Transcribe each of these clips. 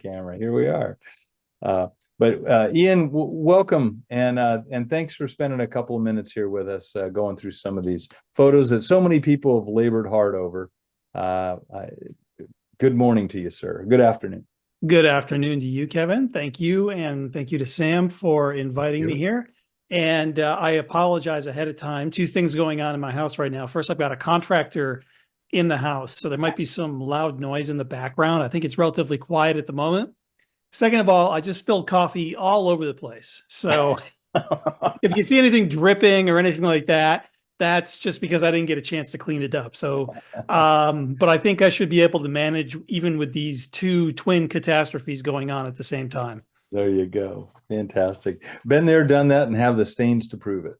camera. Here we are. But Ian, welcome, and thanks for spending a couple of minutes here with us, going through some of these photos that so many people have labored hard over. Uh, I, Good morning to you, sir. Good afternoon. Good afternoon to you, Kevin. Thank you. And thank you to Sam for inviting me here. And I apologize ahead of time. Two things going on in my house right now. First, I've got a contractor in the house, so there might be some loud noise in the background. I think it's relatively quiet at the moment. Second of all, I just spilled coffee all over the place. So if you see anything dripping or anything like that, that's just because I didn't get a chance to clean it up. So, but I think I should be able to manage even with these two twin catastrophes going on at the same time. There you go. Fantastic. Been there, done that, and have the stains to prove it.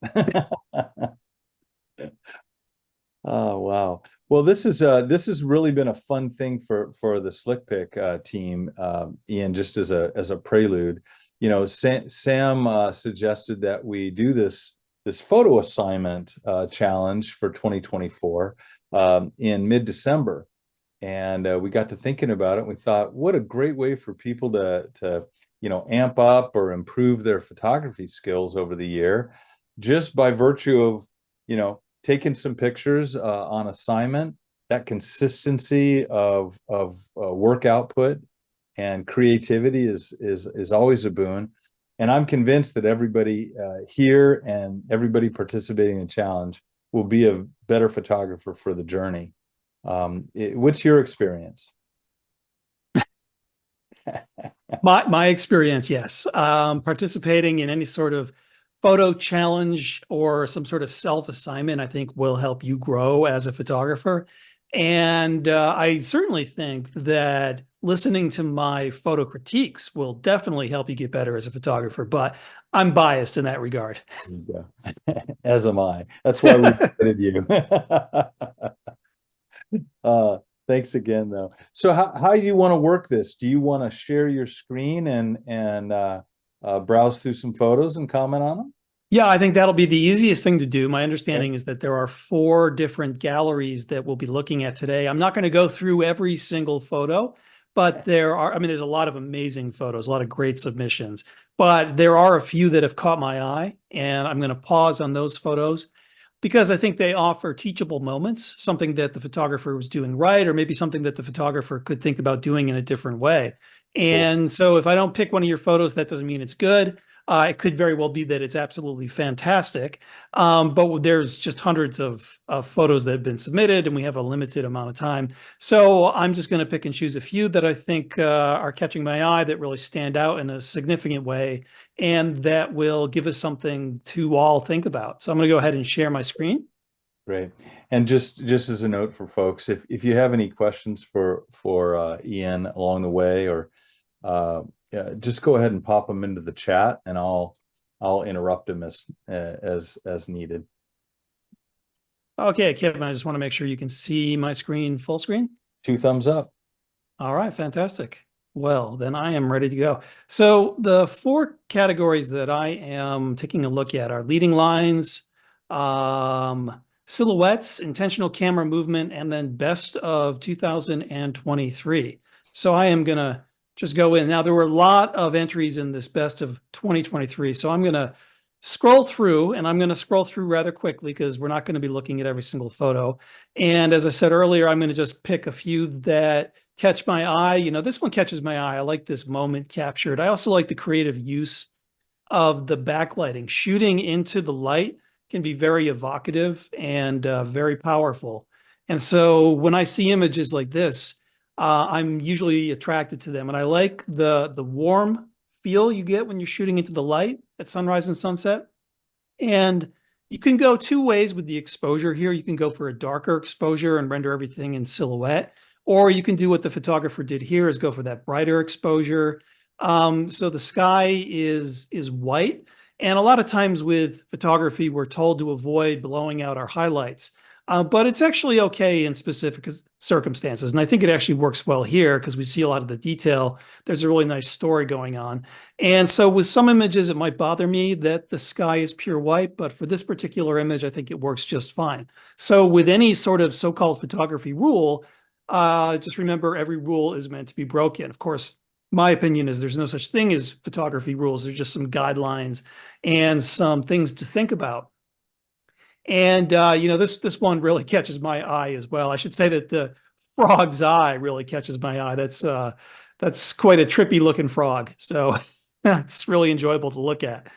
Oh, wow. Well, this has really been a fun thing for the SlickPic team, Ian. Just as a prelude, you know, Sam suggested that we do this photo assignment challenge for 2024 in mid-December, and we got to thinking about it. And we thought, what a great way for people to amp up or improve their photography skills over the year, just by virtue of taking some pictures on assignment. That consistency of work output and creativity is always a boon. And I'm convinced that everybody here and everybody participating in the challenge will be a better photographer for the journey. What's your experience? My experience, yes. Participating in any sort of photo challenge or some sort of self-assignment, I think will help you grow as a photographer. And I certainly think that listening to my photo critiques will definitely help you get better as a photographer, but I'm biased in that regard. Yeah. As am I. That's why we invited you. Thanks again, though. So how do you want to work this? Do you want to share your screen and browse through some photos and comment on them? Yeah, I think that'll be the easiest thing to do. My understanding is that there are 4 different galleries that we'll be looking at today. I'm not going to go through every single photo, but there's a lot of amazing photos, a lot of great submissions, but there are a few that have caught my eye, and I'm going to pause on those photos because I think they offer teachable moments, something that the photographer was doing right, or maybe something that the photographer could think about doing in a different way. And so if I don't pick one of your photos, that doesn't mean it's good. It could very well be that it's absolutely fantastic, but there's just hundreds of photos that have been submitted, and we have a limited amount of time. So I'm just going to pick and choose a few that I think are catching my eye, that really stand out in a significant way, and that will give us something to all think about. So I'm going to go ahead and share my screen. Great. And just as a note for folks, if you have any questions for Ian along the way, or just go ahead and pop them into the chat, and I'll interrupt him as needed. Okay, Kevin, I just want to make sure you can see my screen full screen. 2 thumbs up. All right, fantastic. Well, then I am ready to go. So the 4 categories that I am taking a look at are leading lines, silhouettes, intentional camera movement, and then best of 2023. So I am going to just go in. Now, there were a lot of entries in this best of 2023. So I'm going to scroll through, and I'm going to scroll through rather quickly because we're not going to be looking at every single photo. And as I said earlier, I'm going to just pick a few that catch my eye. You know, this one catches my eye. I like this moment captured. I also like the creative use of the backlighting. Shooting into the light can be very evocative and very powerful. And so when I see images like this, I'm usually attracted to them. And I like the warm feel you get when you're shooting into the light at sunrise and sunset. And you can go 2 ways with the exposure here. You can go for a darker exposure and render everything in silhouette, or you can do what the photographer did here, is go for that brighter exposure. So the sky is white. And a lot of times with photography, we're told to avoid blowing out our highlights. But it's actually okay in specific circumstances. And I think it actually works well here because we see a lot of the detail. There's a really nice story going on. And so with some images, it might bother me that the sky is pure white, but for this particular image, I think it works just fine. So with any sort of so-called photography rule, just remember every rule is meant to be broken. Of course, my opinion is there's no such thing as photography rules. There's just some guidelines and some things to think about. And this one really catches my eye as well. I should say that the frog's eye really catches my eye. That's quite a trippy looking frog. So it's really enjoyable to look at.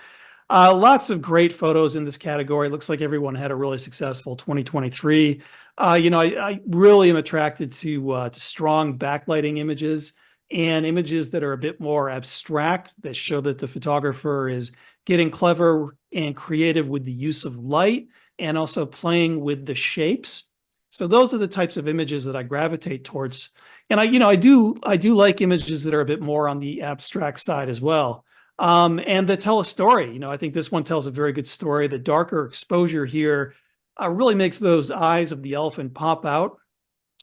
Lots of great photos in this category. Looks like everyone had a really successful 2023. I really am attracted to strong backlighting images and images that are a bit more abstract, that show that the photographer is getting clever and creative with the use of light and also playing with the shapes. So those are the types of images that I gravitate towards. And I do like images that are a bit more on the abstract side as well. And that tell a story. I think this one tells a very good story. The darker exposure here really makes those eyes of the elephant pop out.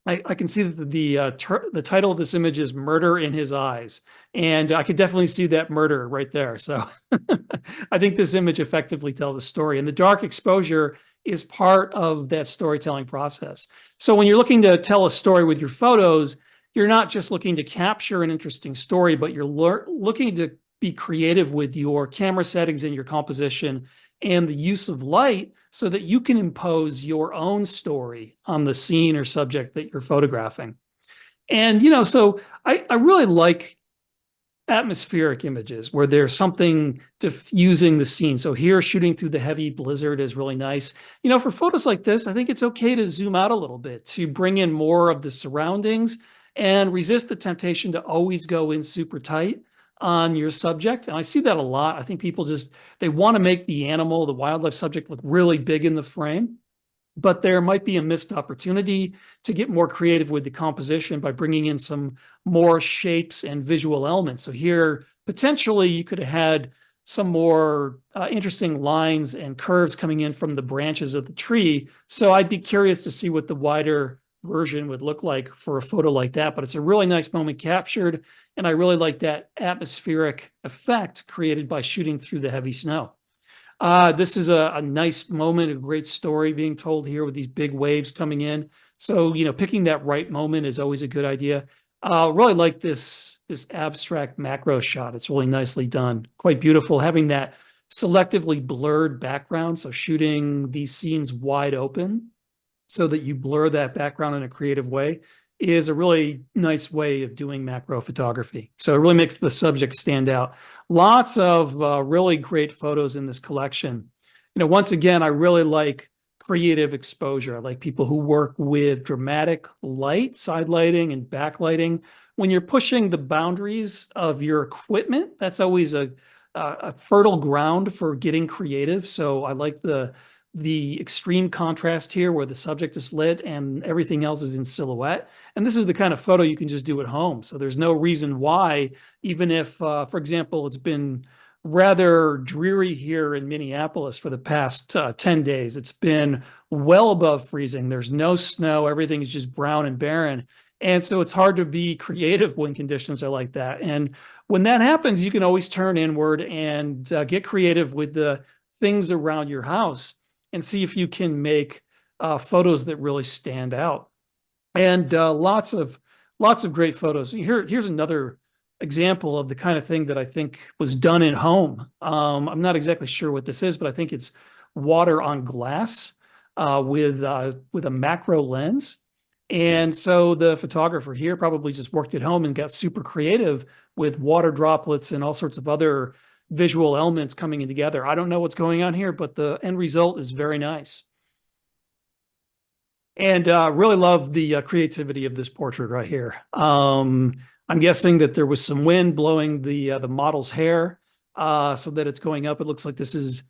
I can see that the title of this image is "Murder in His Eyes," and I could definitely see that murder right there. So I think this image effectively tells a story, and the dark exposure is part of that storytelling process. So when you're looking to tell a story with your photos, you're not just looking to capture an interesting story, but you're looking to be creative with your camera settings and your composition and the use of light so that you can impose your own story on the scene or subject that you're photographing. And, so I really like atmospheric images where there's something diffusing the scene. So here, shooting through the heavy blizzard is really nice. For photos like this, I think it's okay to zoom out a little bit to bring in more of the surroundings and resist the temptation to always go in super tight on your subject. And I see that a lot. I think people they want to make the animal, the wildlife subject, look really big in the frame. But there might be a missed opportunity to get more creative with the composition by bringing in some more shapes and visual elements. So here, potentially, you could have had some more interesting lines and curves coming in from the branches of the tree. So I'd be curious to see what the wider version would look like for a photo like that. But it's a really nice moment captured. And I really like that atmospheric effect created by shooting through the heavy snow. This is a nice moment, a great story being told here with these big waves coming in. So, picking that right moment is always a good idea. Really like this abstract macro shot. It's really nicely done, quite beautiful, having that selectively blurred background. So shooting these scenes wide open so that you blur that background in a creative way is a really nice way of doing macro photography. So it really makes the subject stand out. Lots of really great photos in this collection. Once again, I really like creative exposure. I like people who work with dramatic light, side lighting, and backlighting. When you're pushing the boundaries of your equipment, that's always a fertile ground for getting creative. So I like the extreme contrast here where the subject is lit and everything else is in silhouette. And this is the kind of photo you can just do at home. So there's no reason why, even if, for example, it's been rather dreary here in Minneapolis for the past 10 days. It's been well above freezing. There's no snow. Everything is just brown and barren. And so it's hard to be creative when conditions are like that. And when that happens, you can always turn inward and get creative with the things around your house and see if you can make photos that really stand out. And lots of great photos. Here's another example of the kind of thing that I think was done at home. I'm not exactly sure what this is, but I think it's water on glass with a macro lens. And so the photographer here probably just worked at home and got super creative with water droplets and all sorts of other visual elements coming in together. I don't know what's going on here, but the end result is very nice. And really love the creativity of this portrait right here. I'm guessing that there was some wind blowing the model's hair so that it's going up. It looks like this is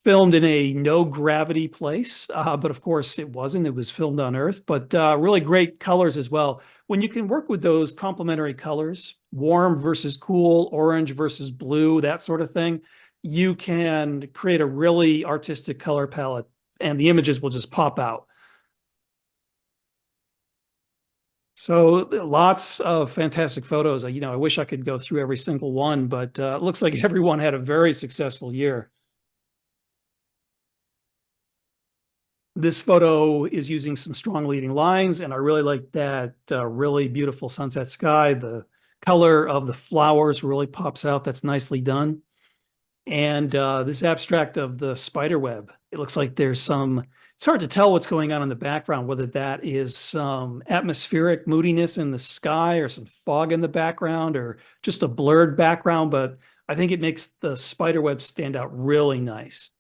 filmed in a no gravity place, but of course it wasn't. It was filmed on Earth, but really great colors as well. When you can work with those complementary colors, warm versus cool, orange versus blue, that sort of thing, you can create a really artistic color palette and the images will just pop out. So lots of fantastic photos. I wish I could go through every single one, but it looks like everyone had a very successful year. This photo is using some strong leading lines, and I really like that really beautiful sunset sky, the color of the flowers really pops out. That's nicely done. And this abstract of the spider web, it looks like there's some, it's hard to tell what's going on in the background, whether that is some atmospheric moodiness in the sky or some fog in the background or just a blurred background, but I think it makes the spider web stand out really nice.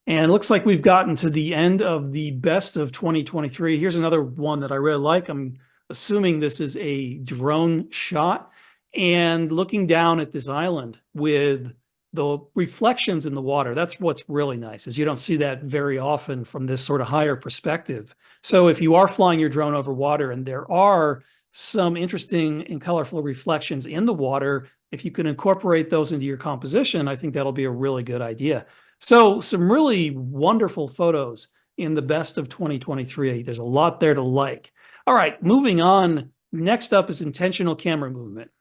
And it looks like we've gotten to the end of the best of 2023. Here's another one that I really like. I'm assuming this is a drone shot. And looking down at this island with the reflections in the water, that's what's really nice, is you don't see that very often from this sort of higher perspective. So if you are flying your drone over water and there are some interesting and colorful reflections in the water, if you can incorporate those into your composition, I think that'll be a really good idea. So some really wonderful photos in the best of 2023. There's a lot there to like. All right, moving on. Next up is intentional camera movement.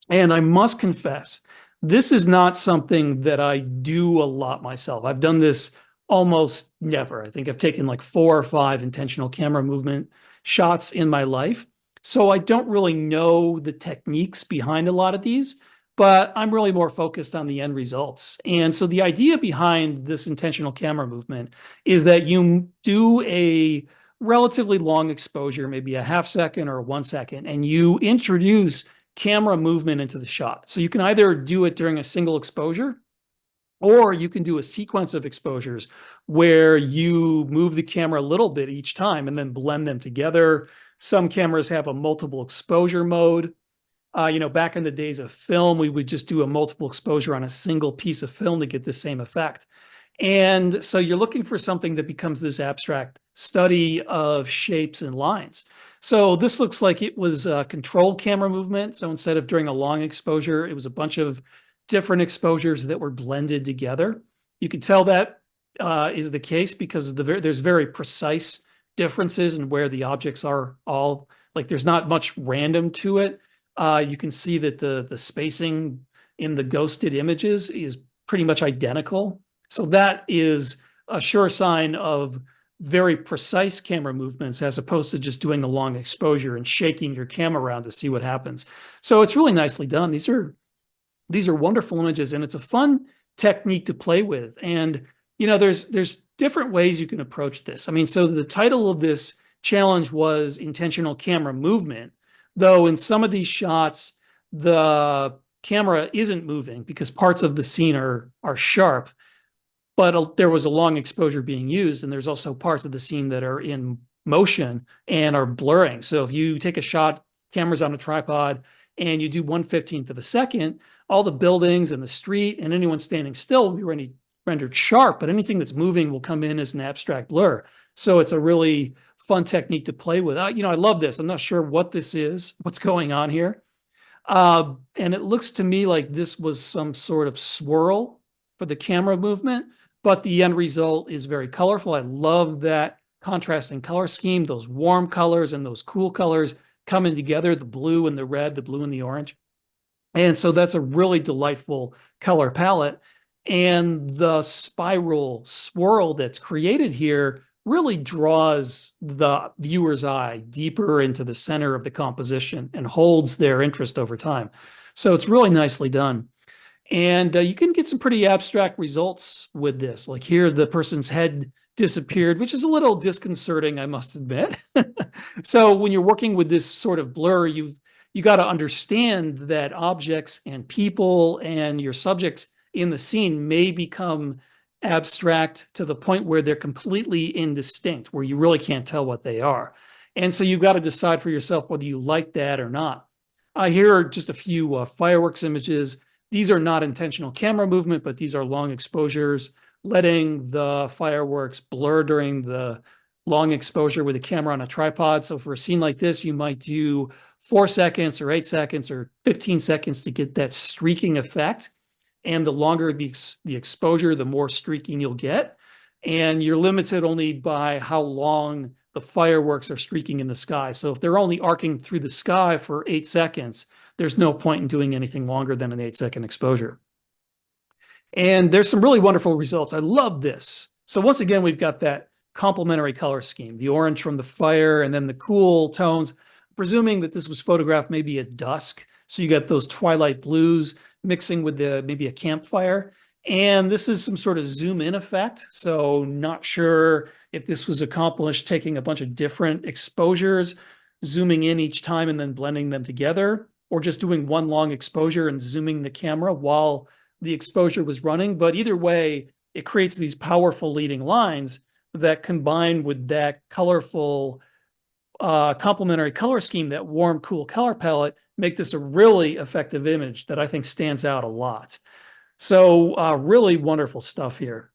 And I must confess, this is not something that I do a lot myself. I've done this almost never. I think I've taken like 4 or 5 intentional camera movement shots in my life. So I don't really know the techniques behind a lot of these, but I'm really more focused on the end results. And so the idea behind this intentional camera movement is that you do a relatively long exposure, maybe a half second or 1 second, and you introduce camera movement into the shot. So you can either do it during a single exposure, or you can do a sequence of exposures where you move the camera a little bit each time and then blend them together. Some cameras have a multiple exposure mode. Back in the days of film, we would just do a multiple exposure on a single piece of film to get the same effect. And so you're looking for something that becomes this abstract study of shapes and lines. So this looks like it was a controlled camera movement. So instead of during a long exposure, it was a bunch of different exposures that were blended together. You can tell that is the case because there's very precise differences in where the objects are all, like there's not much random to it. You can see that the spacing in the ghosted images is pretty much identical. So that is a sure sign of very precise camera movements as opposed to just doing a long exposure and shaking your camera around to see what happens. So it's really nicely done. These are wonderful images, and it's a fun technique to play with. And there's different ways you can approach this. I mean, so the title of this challenge was intentional camera movement, though in some of these shots the camera isn't moving because parts of the scene are sharp, but there was a long exposure being used, and there's also parts of the scene that are in motion and are blurring. So if you take a shot, camera's on a tripod, and you do 1/15 of a second, all the buildings and the street and anyone standing still will be rendered sharp, but anything that's moving will come in as an abstract blur. So it's a really fun technique to play with. I love this. I'm not sure what this is, what's going on here. And it looks to me like this was some sort of swirl for the camera movement, but the end result is very colorful. I love that contrasting color scheme, those warm colors and those cool colors coming together, the blue and the red, the blue and the orange. And so that's a really delightful color palette. And the spiral swirl that's created here really draws the viewer's eye deeper into the center of the composition and holds their interest over time. So it's really nicely done. And you can get some pretty abstract results with this. Like here, the person's head disappeared, which is a little disconcerting, I must admit. So when you're working with this sort of blur, you got to understand that objects and people and your subjects in the scene may become abstract to the point where they're completely indistinct, where you really can't tell what they are. And so you've got to decide for yourself whether you like that or not. Here are just a few fireworks images. These are not intentional camera movement, but these are long exposures, letting the fireworks blur during the long exposure with a camera on a tripod. So for a scene like this, you might do 4 seconds or 8 seconds or 15 seconds to get that streaking effect. And the longer the exposure, the more streaking you'll get. And you're limited only by how long the fireworks are streaking in the sky. So if they're only arcing through the sky for 8 seconds, there's no point in doing anything longer than an 8-second exposure. And there's some really wonderful results. I love this. So once again, we've got that complementary color scheme, the orange from the fire and then the cool tones presuming that this was photographed maybe at dusk. So you got those twilight blues mixing with maybe a campfire. And this is some sort of zoom in effect. So not sure if this was accomplished taking a bunch of different exposures, zooming in each time and then blending them together, or just doing one long exposure and zooming the camera while the exposure was running. But either way, it creates these powerful leading lines that combine with that colorful complementary color scheme, that warm, cool color palette, make this a really effective image that I think stands out a lot. So really wonderful stuff here.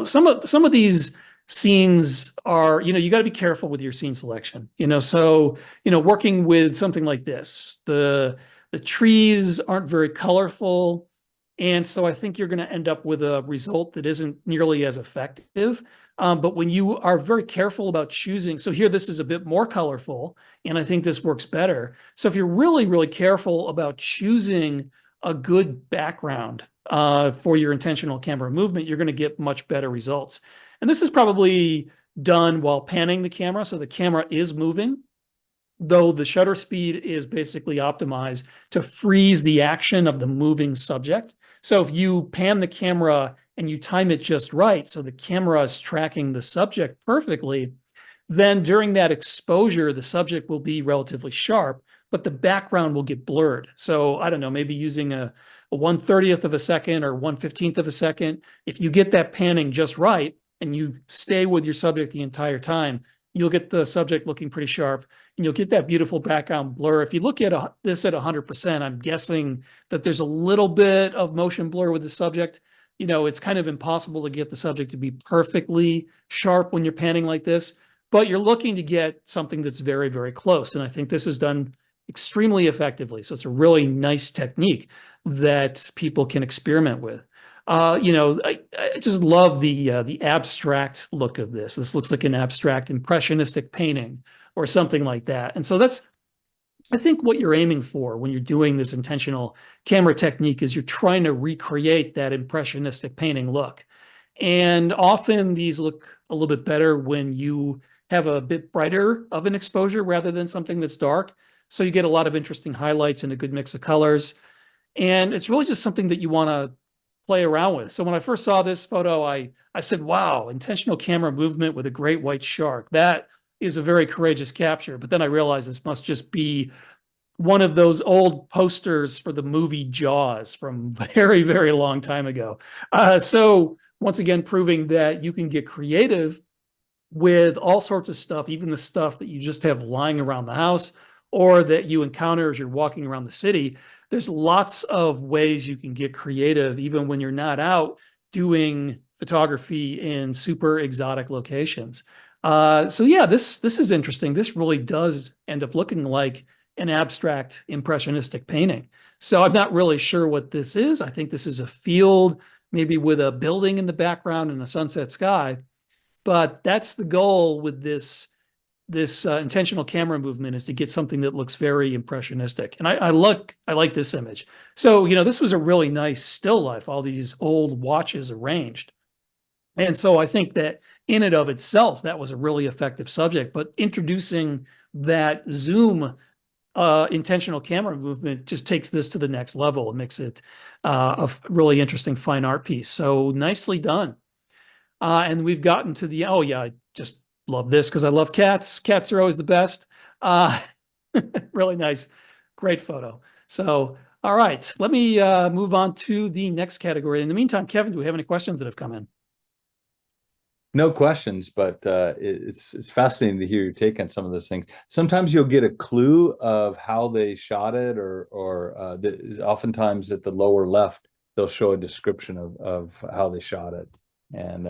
Some of these scenes are, you got to be careful with your scene selection. So working with something like this, the trees aren't very colorful, and so I think you're going to end up with a result that isn't nearly as effective. But when you are very careful about choosing, so here this is a bit more colorful, and I think this works better. So if you're really, really careful about choosing a good background for your intentional camera movement, you're going to get much better results. And this is probably done while panning the camera, so the camera is moving, though the shutter speed is basically optimized to freeze the action of the moving subject. So if you pan the camera and you time it just right, so the camera is tracking the subject perfectly, then during that exposure, the subject will be relatively sharp, but the background will get blurred. So I don't know, maybe using a 1/30th of a second or 1/15th of a second. If you get that panning just right and you stay with your subject the entire time, you'll get the subject looking pretty sharp and you'll get that beautiful background blur. If you look at this at 100%, I'm guessing that there's a little bit of motion blur with the subject. It's kind of impossible to get the subject to be perfectly sharp when you're panning like this, but you're looking to get something that's very, very close. And I think this is done extremely effectively. So it's a really nice technique that people can experiment with. I just love the abstract look of this. This looks like an abstract impressionistic painting or something like that. And so that's, I think, what you're aiming for when you're doing this intentional camera technique is you're trying to recreate that impressionistic painting look. And often these look a little bit better when you have a bit brighter of an exposure rather than something that's dark. So you get a lot of interesting highlights and a good mix of colors. And it's really just something that you want to play around with. So when I first saw this photo, I said, wow, intentional camera movement with a great white shark. That is a very courageous capture. But then I realized this must just be one of those old posters for the movie Jaws from very, very long time ago. So once again, proving that you can get creative with all sorts of stuff, even the stuff that you just have lying around the house or that you encounter as you're walking around the city. There's lots of ways you can get creative, even when you're not out doing photography in super exotic locations. So yeah, this is interesting. This really does end up looking like an abstract impressionistic painting. So I'm not really sure what this is. I think this is a field, maybe with a building in the background and a sunset sky. But that's the goal with this intentional camera movement, is to get something that looks very impressionistic. And I like this image. So, this was a really nice still life, all these old watches arranged. And so I think that in and of itself, that was a really effective subject. But introducing that zoom intentional camera movement just takes this to the next level and makes it a really interesting fine art piece. So nicely done. And we've gotten to the, oh yeah, I just love this because I love cats. Cats are always the best. Really nice. Great photo. So, all right, let me move on to the next category. In the meantime, Kevin, do we have any questions that have come in? No questions, but it's fascinating to hear your take on some of those things. Sometimes you'll get a clue of how they shot it, or oftentimes at the lower left, they'll show a description of how they shot it and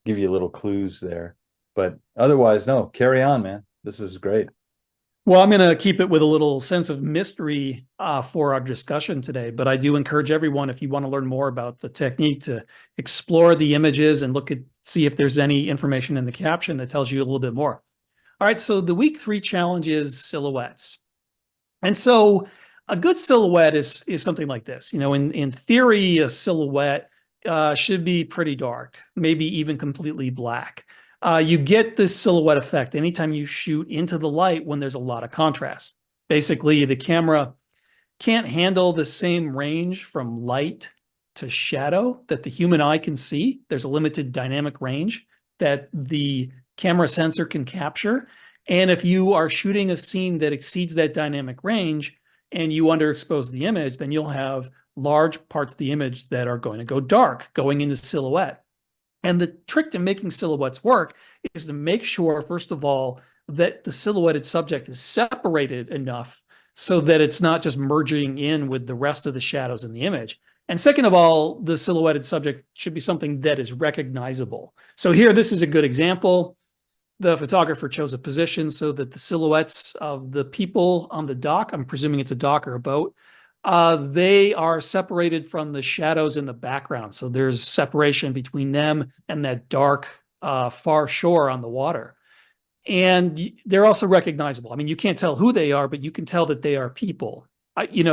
give you little clues there. But otherwise, no, carry on, man. This is great. Well, I'm going to keep it with a little sense of mystery for our discussion today, but I do encourage everyone, if you want to learn more about the technique, to explore the images and see if there's any information in the caption that tells you a little bit more. All right, so the week 3 challenge is silhouettes. And so a good silhouette is something like this. In theory, a silhouette should be pretty dark, maybe even completely black. You get this silhouette effect anytime you shoot into the light when there's a lot of contrast. Basically, the camera can't handle the same range from light to shadow that the human eye can see. There's a limited dynamic range that the camera sensor can capture. And if you are shooting a scene that exceeds that dynamic range and you underexpose the image, then you'll have large parts of the image that are going to go dark, going into silhouette. And the trick to making silhouettes work is to make sure, first of all, that the silhouetted subject is separated enough so that it's not just merging in with the rest of the shadows in the image. And second of all, the silhouetted subject should be something that is recognizable. So here, this is a good example. The photographer chose a position so that the silhouettes of the people on the dock, I'm presuming it's a dock or a boat, they are separated from the shadows in the background. So there's separation between them and that dark far shore on the water. And they're also recognizable. I mean, you can't tell who they are, but you can tell that they are people.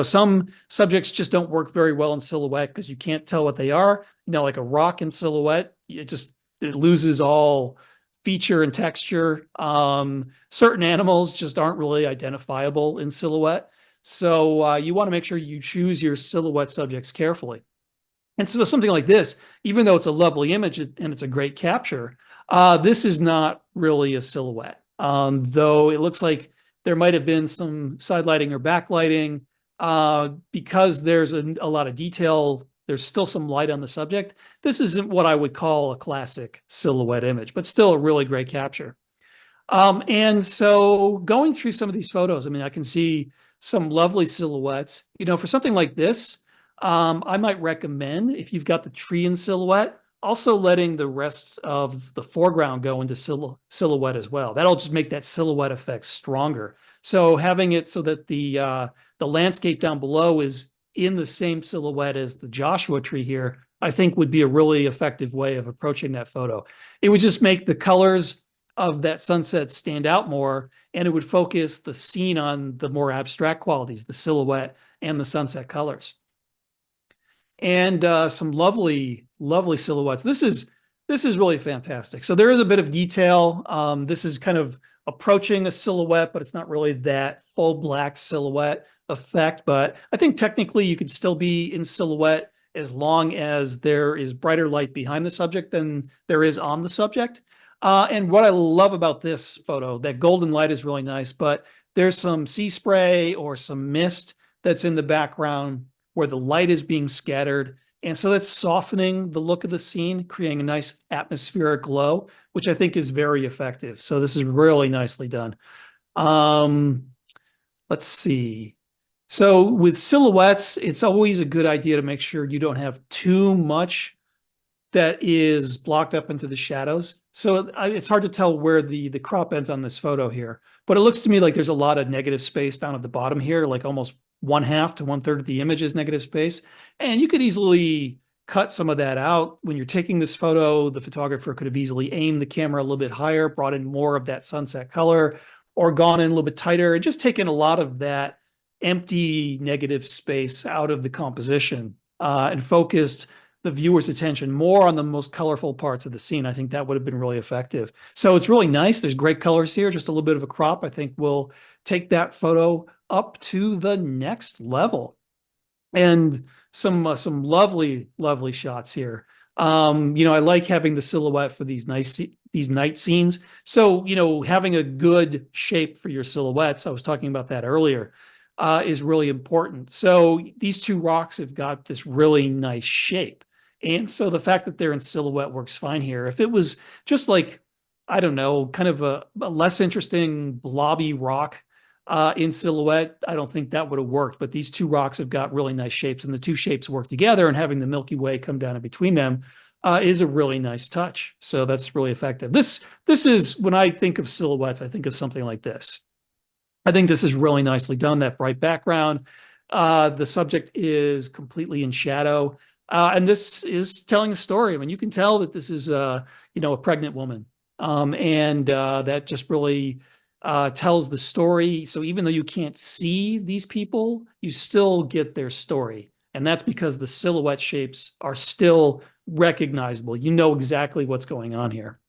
Some subjects just don't work very well in silhouette because you can't tell what they are. Like a rock in silhouette, it loses all feature and texture. Certain animals just aren't really identifiable in silhouette. So you want to make sure you choose your silhouette subjects carefully. And so something like this, even though it's a lovely image and it's a great capture, this is not really a silhouette, though it looks like there might have been some side lighting or backlighting. Because there's a lot of detail, there's still some light on the subject. This isn't what I would call a classic silhouette image, but still a really great capture. And so going through some of these photos, I mean, I can see some lovely silhouettes. For something like this, I might recommend, if you've got the tree in silhouette, also letting the rest of the foreground go into silhouette as well. That'll just make that silhouette effect stronger. So having it so that the landscape down below is in the same silhouette as the Joshua tree here, I think would be a really effective way of approaching that photo. It would just make the colors of that sunset stand out more, and it would focus the scene on the more abstract qualities, the silhouette and the sunset colors. And some lovely, lovely silhouettes. This is really fantastic. So there is a bit of detail. This is kind of approaching a silhouette, but it's not really that full black silhouette effect. But I think technically you could still be in silhouette as long as there is brighter light behind the subject than there is on the subject. And what I love about this photo, that golden light is really nice, but there's some sea spray or some mist that's in the background where the light is being scattered. And so that's softening the look of the scene, creating a nice atmospheric glow, which I think is very effective. So this is really nicely done. Let's see. So with silhouettes, it's always a good idea to make sure you don't have too much that is blocked up into the shadows. So it's hard to tell where the crop ends on this photo here, but it looks to me like there's a lot of negative space down at the bottom here, like almost 1/2 to 1/3 of the image is negative space. And you could easily cut some of that out. When you're taking this photo, the photographer could have easily aimed the camera a little bit higher, brought in more of that sunset color, or gone in a little bit tighter and just taken a lot of that empty negative space out of the composition and focused the viewer's attention more on the most colorful parts of the scene. I think that would have been really effective. So it's really nice. There's great colors here, just a little bit of a crop. I think will take that photo up to the next level. And some lovely, lovely shots here. I like having the silhouette for these night scenes. So, having a good shape for your silhouettes, I was talking about that earlier, is really important. So these two rocks have got this really nice shape. And so the fact that they're in silhouette works fine here. If it was just like, I don't know, kind of a less interesting blobby rock in silhouette, I don't think that would have worked. But these two rocks have got really nice shapes, and the two shapes work together, and having the Milky Way come down in between them is a really nice touch. So that's really effective. This is, when I think of silhouettes, I think of something like this. I think this is really nicely done, that bright background. The subject is completely in shadow. And this is telling a story. I mean, you can tell that this is, a pregnant woman. And that just really tells the story. So even though you can't see these people, you still get their story. And that's because the silhouette shapes are still recognizable. You know exactly what's going on here.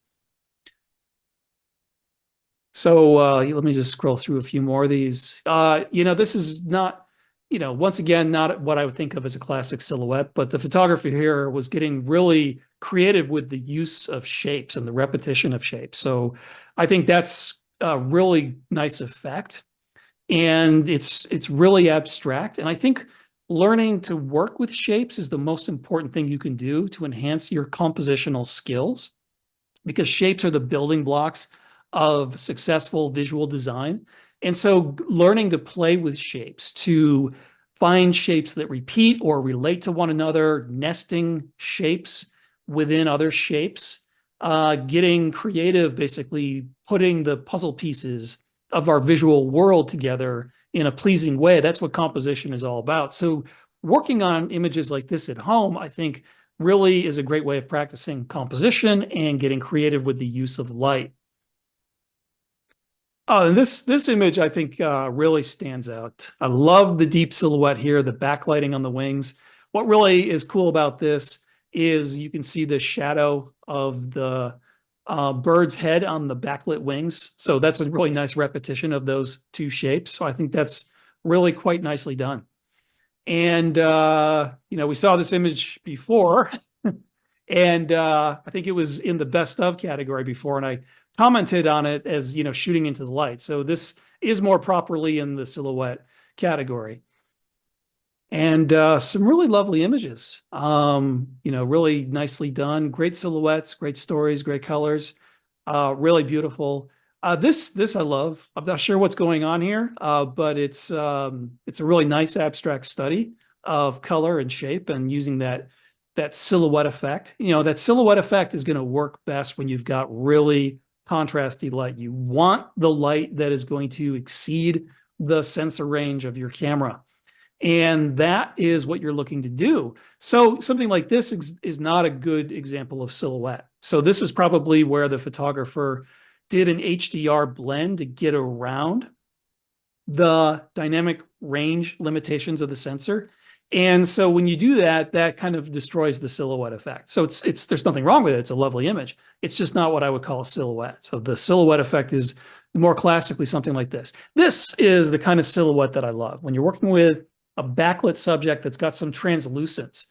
So let me just scroll through a few more of these. This is not, once again, not what I would think of as a classic silhouette, but the photographer here was getting really creative with the use of shapes and the repetition of shapes. So I think that's a really nice effect. And it's really abstract. And I think learning to work with shapes is the most important thing you can do to enhance your compositional skills, because shapes are the building blocks of successful visual design. And so learning to play with shapes, to find shapes that repeat or relate to one another, nesting shapes within other shapes, getting creative, basically putting the puzzle pieces of our visual world together in a pleasing way. That's what composition is all about. So working on images like this at home, I think, really is a great way of practicing composition and getting creative with the use of light. And this image, I think, really stands out. I love the deep silhouette here, the backlighting on the wings. What really is cool about this is you can see the shadow of the bird's head on the backlit wings. So that's a really nice repetition of those two shapes. So I think that's really quite nicely done. And we saw this image before, and I think it was in the best of category before, and I commented on it as, shooting into the light. So this is more properly in the silhouette category. And some really lovely images, really nicely done. Great silhouettes, great stories, great colors, really beautiful. This I love. I'm not sure what's going on here, but it's a really nice abstract study of color and shape and using that silhouette effect. That silhouette effect is going to work best when you've got really contrasty light. You want the light that is going to exceed the sensor range of your camera. And that is what you're looking to do. So something like this is not a good example of silhouette. So this is probably where the photographer did an HDR blend to get around the dynamic range limitations of the sensor. And so when you do that, that kind of destroys the silhouette effect. So there's nothing wrong with it. It's a lovely image. It's just not what I would call a silhouette. So the silhouette effect is more classically something like this. This is the kind of silhouette that I love. When you're working with a backlit subject that's got some translucence,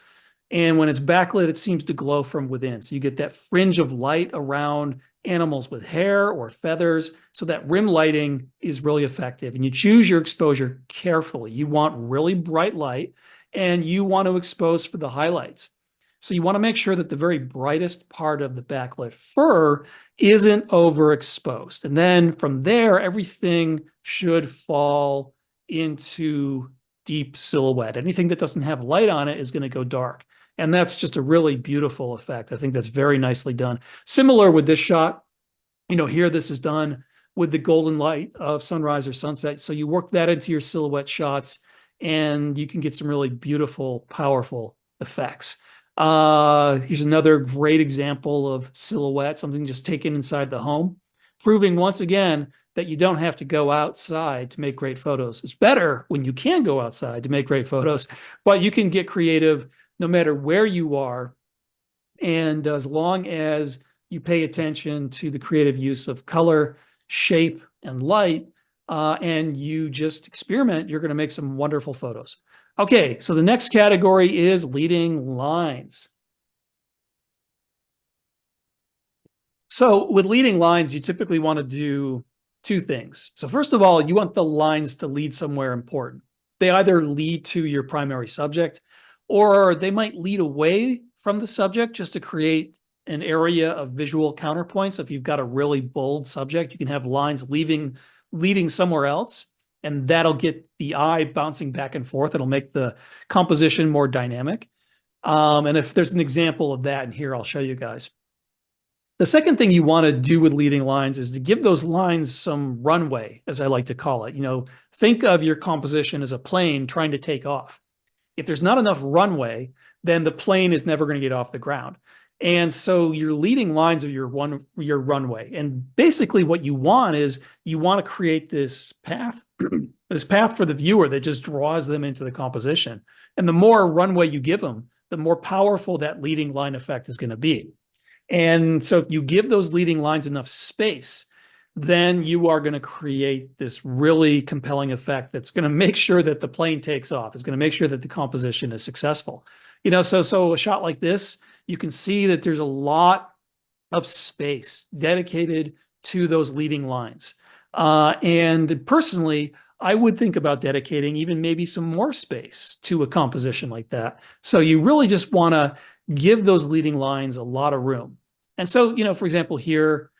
and when it's backlit, it seems to glow from within. So you get that fringe of light around animals with hair or feathers. So that rim lighting is really effective. And you choose your exposure carefully. You want really bright light, and you want to expose for the highlights. So you want to make sure that the very brightest part of the backlit fur isn't overexposed. And then from there, everything should fall into deep silhouette. Anything that doesn't have light on it is going to go dark. And that's just a really beautiful effect. I think that's very nicely done. Similar with this shot, here this is done with the golden light of sunrise or sunset. So you work that into your silhouette shots, and you can get some really beautiful, powerful effects. Here's another great example of silhouette, something just taken inside the home, proving once again that you don't have to go outside to make great photos. It's better when you can go outside to make great photos, but you can get creative no matter where you are. And as long as you pay attention to the creative use of color, shape, and light, and you just experiment, you're going to make some wonderful photos. Okay, so the next category is leading lines. So with leading lines, you typically want to do two things. So first of all, you want the lines to lead somewhere important. They either lead to your primary subject, or they might lead away from the subject just to create an area of visual counterpoint. So if you've got a really bold subject, you can have lines leading somewhere else, and that'll get the eye bouncing back and forth. It'll make the composition more dynamic. And if there's an example of that in here, I'll show you guys. The second thing you want to do with leading lines is to give those lines some runway, as I like to call it. Think of your composition as a plane trying to take off. If there's not enough runway, then the plane is never going to get off the ground. And so your leading lines are your runway. And basically what you want is you want to create this path, this path for the viewer that just draws them into the composition. And the more runway you give them, the more powerful that leading line effect is going to be. And so if you give those leading lines enough space, then you are going to create this really compelling effect that's going to make sure that the plane takes off. It's going to make sure that the composition is successful. So a shot like this, you can see that there's a lot of space dedicated to those leading lines. And personally, I would think about dedicating even maybe some more space to a composition like that. So you really just want to give those leading lines a lot of room. And so, for example, here,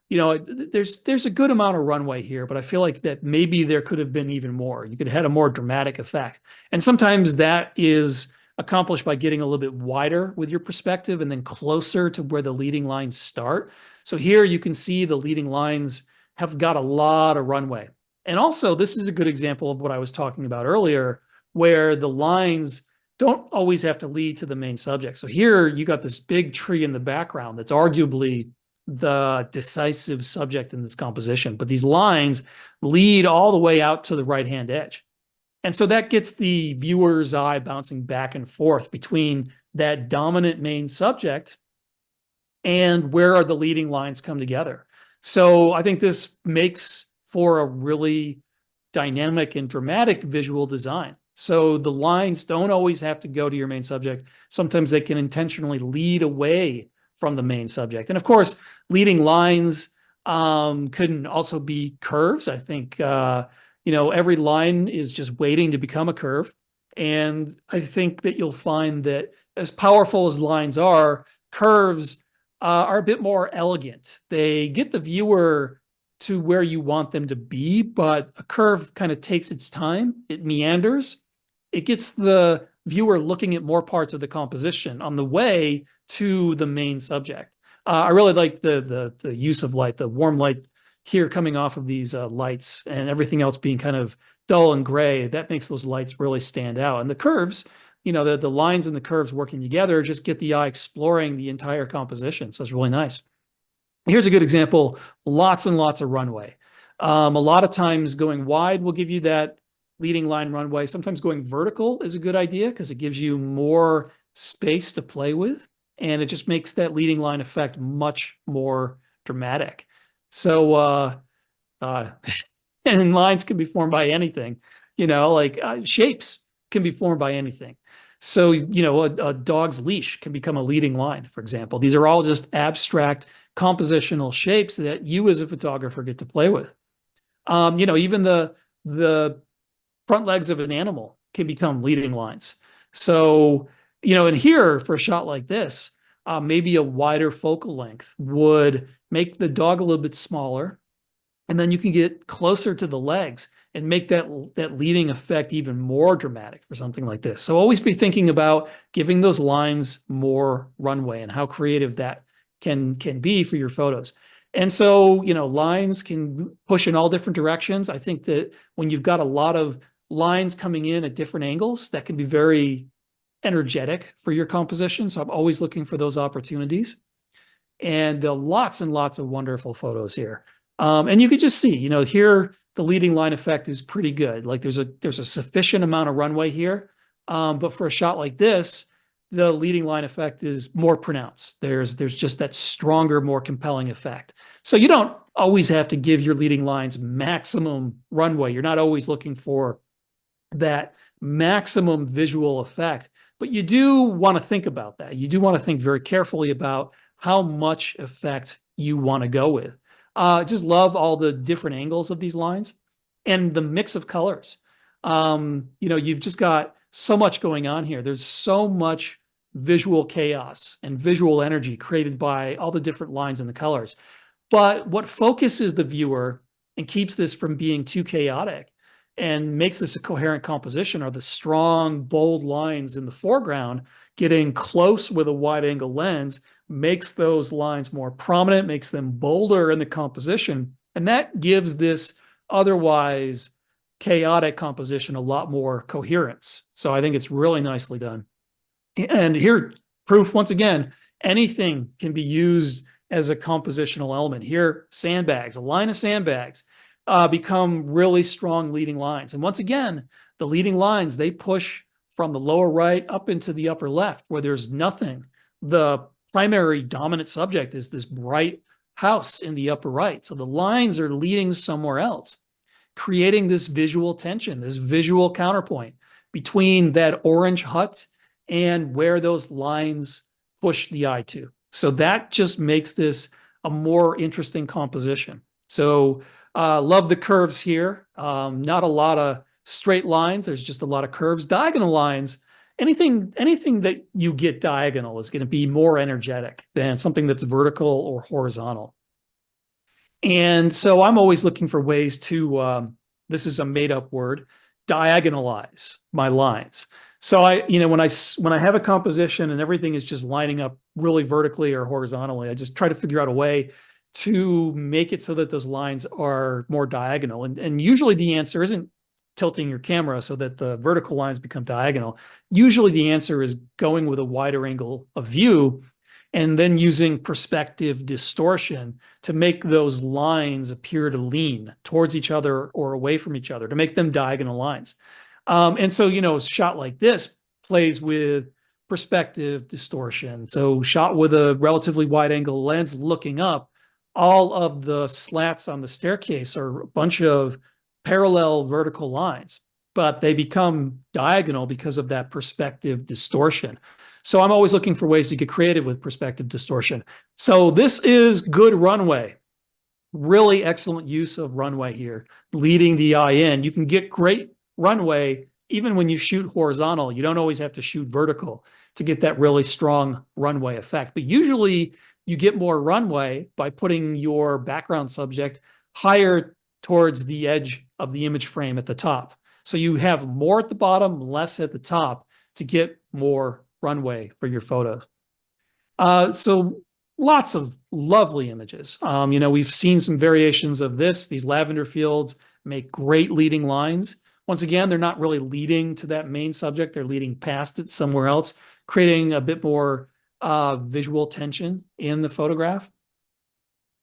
there's a good amount of runway here, but I feel like that maybe there could have been even more. You could have had a more dramatic effect. And sometimes that is accomplished by getting a little bit wider with your perspective and then closer to where the leading lines start. So here you can see the leading lines have got a lot of runway. And also, this is a good example of what I was talking about earlier, where the lines don't always have to lead to the main subject. So here you got this big tree in the background that's arguably the decisive subject in this composition, but these lines lead all the way out to the right-hand edge. And so that gets the viewer's eye bouncing back and forth between that dominant main subject and where are the leading lines come together. So I think this makes for a really dynamic and dramatic visual design. So the lines don't always have to go to your main subject. Sometimes they can intentionally lead away from the main subject. And of course, leading lines can also be curves. I think, every line is just waiting to become a curve. And I think that you'll find that as powerful as lines are, curves are a bit more elegant. They get the viewer to where you want them to be, but a curve kind of takes its time. It meanders. It gets the viewer looking at more parts of the composition on the way to the main subject. I really like the use of light, the warm light here coming off of these lights and everything else being kind of dull and gray. That makes those lights really stand out. And the curves, the lines and the curves working together just get the eye exploring the entire composition. So it's really nice. Here's a good example, lots and lots of runway. A lot of times going wide will give you that leading line runway. Sometimes going vertical is a good idea because it gives you more space to play with. And it just makes that leading line effect much more dramatic. So, and lines can be formed by anything, shapes can be formed by anything. So, a dog's leash can become a leading line, for example. These are all just abstract compositional shapes that you as a photographer get to play with. Even the front legs of an animal can become leading lines. So, and here for a shot like this, maybe a wider focal length would make the dog a little bit smaller. And then you can get closer to the legs and make that leading effect even more dramatic for something like this. So always be thinking about giving those lines more runway and how creative that can be for your photos. And so, lines can push in all different directions. I think that when you've got a lot of lines coming in at different angles, that can be very energetic for your composition. So I'm always looking for those opportunities. And lots and lots of wonderful photos here. And you could just see, here the leading line effect is pretty good. Like there's a sufficient amount of runway here. But for a shot like this, the leading line effect is more pronounced. There's just that stronger, more compelling effect. So you don't always have to give your leading lines maximum runway. You're not always looking for that maximum visual effect, but you do want to think about that. You do want to think very carefully about how much effect you want to go with. Just love all the different angles of these lines and the mix of colors. You've just got so much going on here. There's so much visual chaos and visual energy created by all the different lines and the colors. But what focuses the viewer and keeps this from being too chaotic and makes this a coherent composition are the strong, bold lines in the foreground. Getting close with a wide angle lens makes those lines more prominent, makes them bolder in the composition. And that gives this otherwise chaotic composition a lot more coherence. So I think it's really nicely done. And here, proof once again, anything can be used as a compositional element. Here, sandbags, a line of sandbags become really strong leading lines. And once again, the leading lines, they push from the lower right up into the upper left where there's nothing. The primary dominant subject is this bright house in the upper right. So the lines are leading somewhere else, creating this visual tension, this visual counterpoint between that orange hut and where those lines push the eye to. So that just makes this a more interesting composition. So love the curves here. Not a lot of straight lines. There's just a lot of curves. Diagonal lines, anything that you get diagonal is going to be more energetic than something that's vertical or horizontal. And so I'm always looking for ways to, this is a made up word, diagonalize my lines. So when I have a composition and everything is just lining up really vertically or horizontally, I just try to figure out a way to make it so that those lines are more diagonal. And usually the answer isn't tilting your camera so that the vertical lines become diagonal. Usually the answer is going with a wider angle of view and then using perspective distortion to make those lines appear to lean towards each other or away from each other, to make them diagonal lines. And so, a shot like this plays with perspective distortion. So shot with a relatively wide angle lens looking up, all of the slats on the staircase are a bunch of parallel vertical lines, but they become diagonal because of that perspective distortion. So I'm always looking for ways to get creative with perspective distortion. So this is good runway. Really excellent use of runway here, leading the eye in. You can get great runway even when you shoot horizontal. You don't always have to shoot vertical to get that really strong runway effect. But usually you get more runway by putting your background subject higher towards the edge of the image frame at the top. So you have more at the bottom, less at the top to get more runway for your photos. So lots of lovely images. We've seen some variations of this. These lavender fields make great leading lines. Once again, they're not really leading to that main subject. They're leading past it somewhere else, creating a bit more visual tension in the photograph.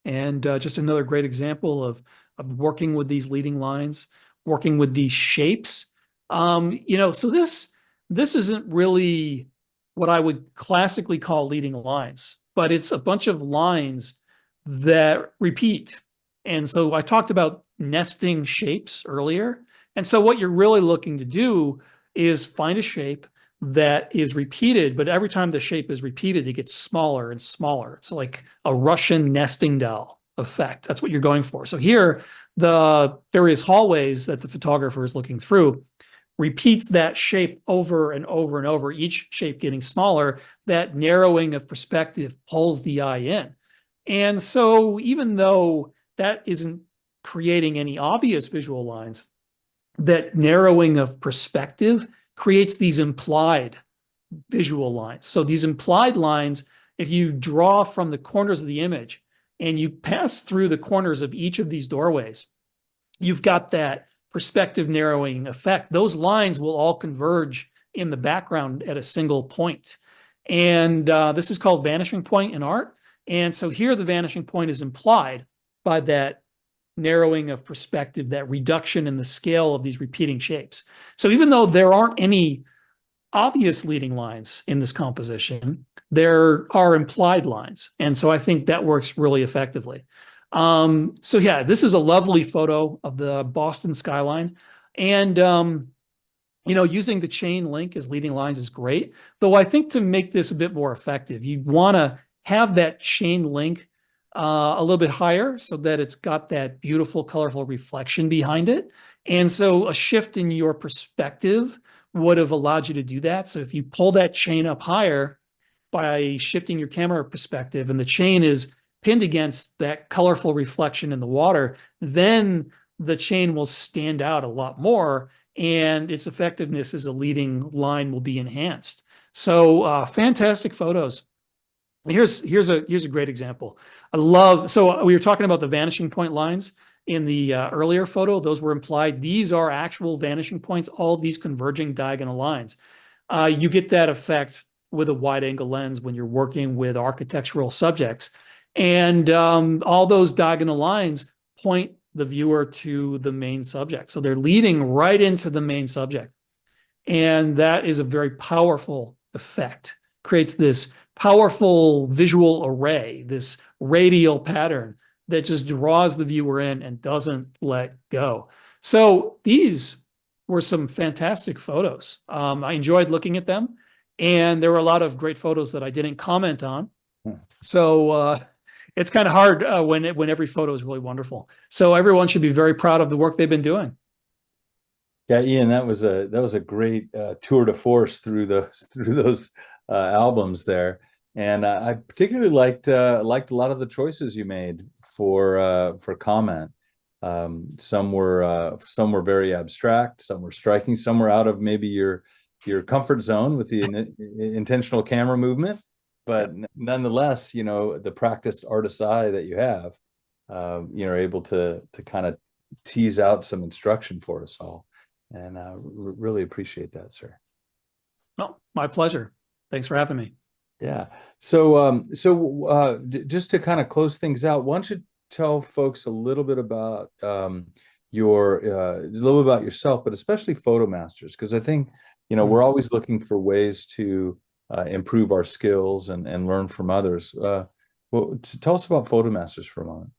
And just another great example of working with these leading lines, working with these shapes. So this isn't really what I would classically call leading lines, but it's a bunch of lines that repeat. And so I talked about nesting shapes earlier. And so what you're really looking to do is find a shape that is repeated, but every time the shape is repeated, it gets smaller and smaller. It's like a Russian nesting doll effect. That's what you're going for. So here, the various hallways that the photographer is looking through repeats that shape over and over and over, each shape getting smaller. That narrowing of perspective pulls the eye in. And so even though that isn't creating any obvious visual lines, that narrowing of perspective creates these implied visual lines. So these implied lines, if you draw from the corners of the image and you pass through the corners of each of these doorways, you've got that perspective narrowing effect. Those lines will all converge in the background at a single point. And this is called vanishing point in art. And so here the vanishing point is implied by that narrowing of perspective, that reduction in the scale of these repeating shapes. So even though there aren't any obvious leading lines in this composition, there are implied lines. And so I think that works really effectively. So yeah, this is a lovely photo of the Boston skyline. And, using the chain link as leading lines is great. Though I think to make this a bit more effective, you want to have that chain link a little bit higher so that it's got that beautiful, colorful reflection behind it. And so a shift in your perspective would have allowed you to do that. So if you pull that chain up higher by shifting your camera perspective and the chain is pinned against that colorful reflection in the water, then the chain will stand out a lot more and its effectiveness as a leading line will be enhanced. So fantastic photos. Here's a great example. So we were talking about the vanishing point lines in the earlier photo. Those were implied. These are actual vanishing points, all these converging diagonal lines. You get that effect with a wide angle lens when you're working with architectural subjects. And all those diagonal lines point the viewer to the main subject. So they're leading right into the main subject. And that is a very powerful effect. Creates this powerful visual array, this radial pattern that just draws the viewer in and doesn't let go. So these were some fantastic photos. I enjoyed looking at them, and there were a lot of great photos that I didn't comment on. So it's kind of hard when every photo is really wonderful. So everyone should be very proud of the work they've been doing. Yeah, Ian, that was a great tour de force through those albums there, and I particularly liked a lot of the choices you made for comment. Some were very abstract, some were striking, some were out of maybe your comfort zone with the intentional camera movement, but nonetheless, the practiced artist's eye that you have, you're able to kind of tease out some instruction for us all. And really appreciate that, sir. Oh, my pleasure. Thanks for having me. Yeah. So, just to kind of close things out, why don't you tell folks a little bit about yourself, but especially PhotoMasters, because I think we're always looking for ways to improve our skills and learn from others. Well, tell us about PhotoMasters for a moment.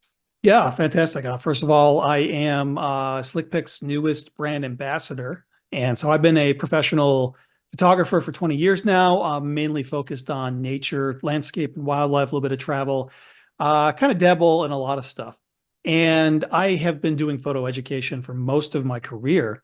Yeah, fantastic. First of all, I am SlickPic's newest brand ambassador. And so I've been a professional photographer for 20 years now. I'm mainly focused on nature, landscape, and wildlife, a little bit of travel, kind of dabble in a lot of stuff. And I have been doing photo education for most of my career.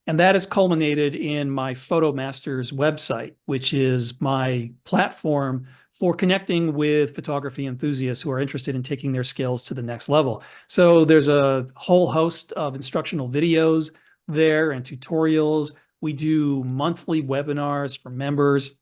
And that has culminated in my PhotoMasters website, which is my platform for connecting with photography enthusiasts who are interested in taking their skills to the next level. So there's a whole host of instructional videos there and tutorials. We do monthly webinars for members.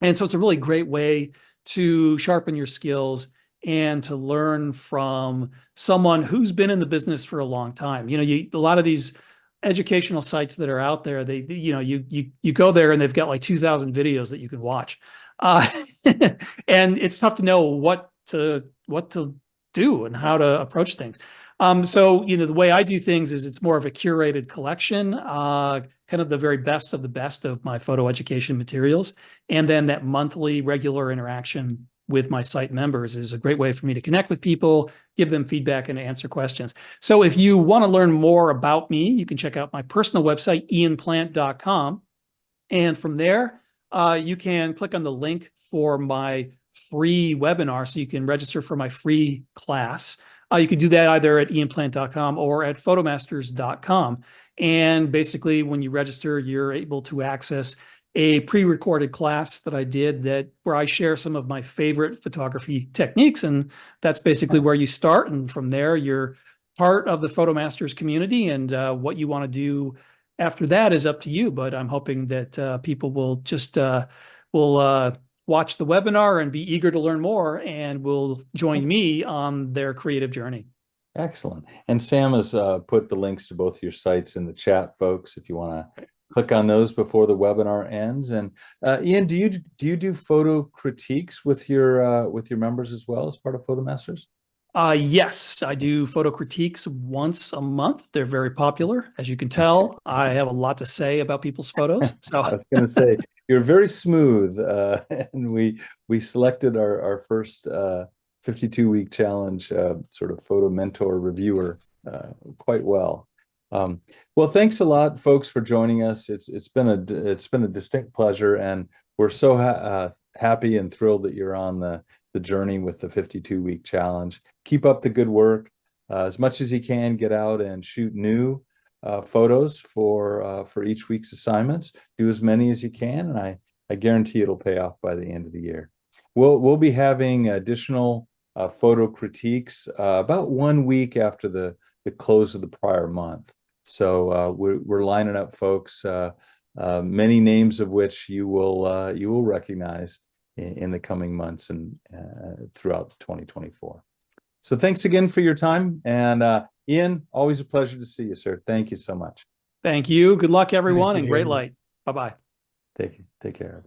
And so it's a really great way to sharpen your skills and to learn from someone who's been in the business for a long time. A lot of these educational sites that are out there, you go there and they've got like 2,000 videos that you can watch. And it's tough to know what to do and how to approach things. So the way I do things is it's more of a curated collection, kind of the very best of the best of my photo education materials. And then that monthly regular interaction with my site members is a great way for me to connect with people, give them feedback, and answer questions. So if you want to learn more about me, you can check out my personal website, ianplant.com. And from there, you can click on the link for my free webinar, so you can register for my free class. You can do that either at ianplant.com or at photomasters.com. And basically, when you register, you're able to access a pre-recorded class that I did where I share some of my favorite photography techniques. And that's basically where you start. And from there, you're part of the PhotoMasters community. And what you want to do after that is up to you. But I'm hoping that people will just watch the webinar and be eager to learn more, and will join me on their creative journey. Excellent. And Sam has put the links to both your sites in the chat, folks, if you want to click on those before the webinar ends. And Ian, do you do photo critiques with your members as well as part of PhotoMasters? Yes, I do photo critiques once a month. They're very popular. As you can tell, I have a lot to say about people's photos. So I was going to say, you're very smooth. And we selected our first 52-week challenge sort of photo mentor reviewer quite well. Well, thanks a lot, folks, for joining us. It's been a distinct pleasure, and we're so happy and thrilled that you're on the journey with the 52-week challenge. Keep up the good work. As much as you can, get out and shoot new photos for each week's assignments. Do as many as you can, and I guarantee it'll pay off by the end of the year. We'll be having additional photo critiques about 1 week after the close of the prior month. So we're lining up folks, many names of which you will recognize in the coming months and throughout 2024. So thanks again for your time. And Ian, always a pleasure to see you, sir. Thank you so much. thank you. Good luck, everyone, and great light. Bye-bye. Take care.